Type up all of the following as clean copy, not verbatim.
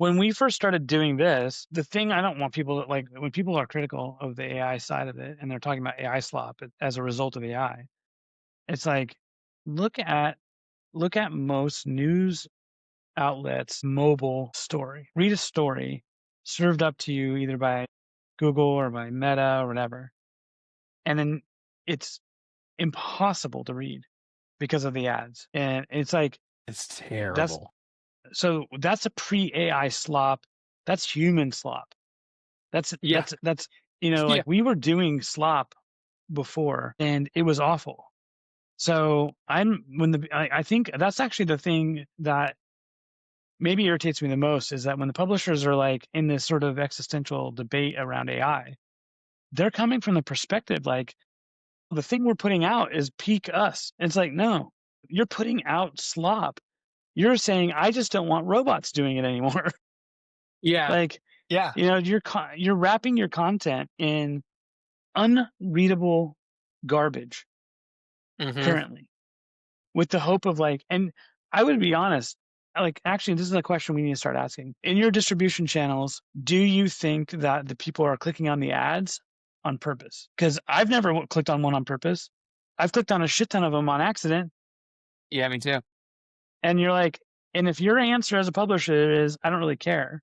when we first started doing this, the thing I don't want people to like when people are critical of the AI side of it and they're talking about AI slop as a result of AI, it's like look at look at most news outlets mobile story. Read a story served up to you either by Google or by Meta or whatever. And then it's impossible to read because of the ads. And it's like It's that's terrible. that's a pre-AI slop. That's human slop. That's Yeah. that's that's Yeah. like we were doing slop before and it was awful. So I think that's actually the thing that maybe irritates me the most is that when the publishers are like in this sort of existential debate around AI, they're coming from the perspective like the thing we're putting out is peak us. It's like, no, you're putting out slop. You're saying I just don't want robots doing it anymore. Yeah. Like, Yeah. you're wrapping your content in unreadable garbage Hmm. currently with the hope of like, and I would be honest, like, actually, this is a question we need to start asking. In your distribution channels, do you think that the people are clicking on the ads on purpose? Because I've never clicked on one on purpose. I've clicked on a shit ton of them on accident. Yeah, me too. And you're like, and if your answer as a publisher is, I don't really care,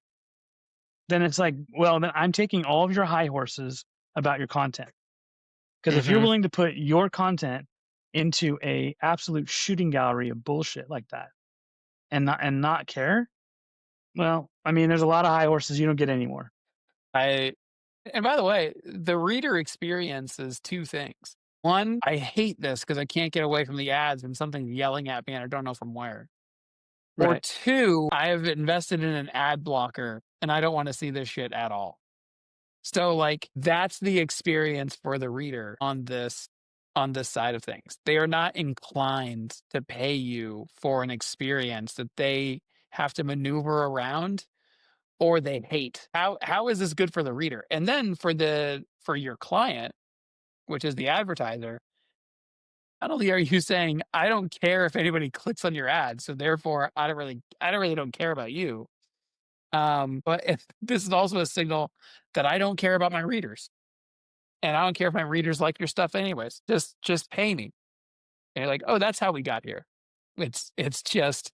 then it's like, well, then I'm taking all of your high horses about your content. Because if you're Hmm. willing to put your content into a absolute shooting gallery of bullshit like that and not care, well, I mean, there's a lot of high horses you don't get anymore. I And by the way, the reader experience is two things. One, I hate this because I can't get away from the ads and something's yelling at me and I don't know from where. Or Right. two, I have invested in an ad blocker and I don't want to see this shit at all. So like that's the experience for the reader on this side of things. They are not inclined to pay you for an experience that they have to maneuver around or they hate. How is this good for the reader? And then for your client, which is the advertiser, not only are you saying, I don't care if anybody clicks on your ad, so therefore I don't really don't care about you. But if this is also a signal that I don't care about my readers. And I don't care if my readers like your stuff anyways. Just pay me. And you're like, oh, that's how we got here. It's just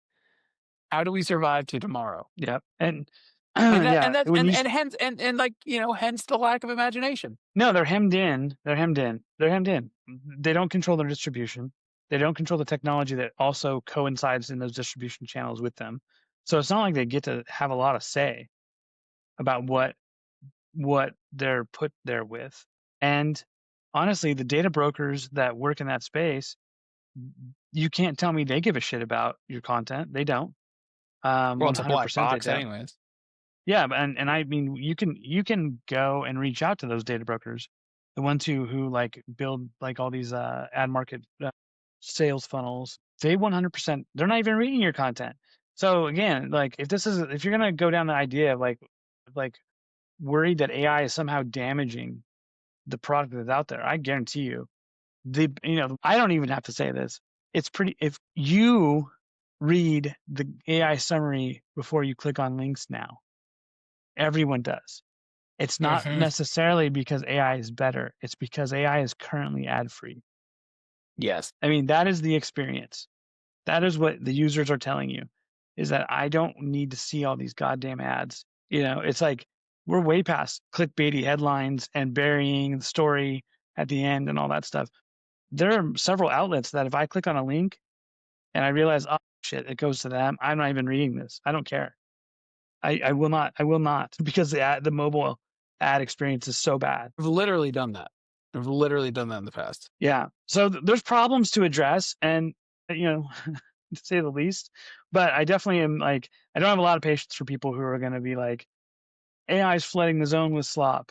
how do we survive to tomorrow? Yeah. And And that yeah, and that's when you and hence and like, hence the lack of imagination. no, they're hemmed in. They're hemmed in. They're hemmed in. They don't control their distribution. They don't control the technology that also coincides in those distribution channels with them. So it's not like they get to have a lot of say about what they're put there with. And honestly, the data brokers that work in that space, you can't tell me they give a shit about your content. They don't. Well, it's a black 100% they box don't. anyways. Yeah, and I mean, you can go and reach out to those data brokers, the ones who like build like all these ad market sales funnels. They 100% they're not even reading your content. So again, like if you're gonna go down the idea of like worried that AI is somehow damaging the product that's out there, I guarantee you I don't even have to say this. It's pretty if you read the AI summary before you click on links now, everyone does. It's not Hmm. necessarily because AI is better. It's because AI is currently ad free. Yes. I mean, that is the experience. That is what the users are telling you is that I don't need to see all these goddamn ads. It's like we're way past clickbaity headlines and burying the story at the end and all that stuff. There are several outlets that if I click on a link and I realize, oh shit, it goes to them, I'm not even reading this. I don't care. I will not because the mobile ad experience is so bad. I've literally done that. I've literally done that in the past. Yeah. So there's problems to address and, you know, to say the least, but I definitely am like, I don't have a lot of patience for people who are going to be like, AI is flooding the zone with slop.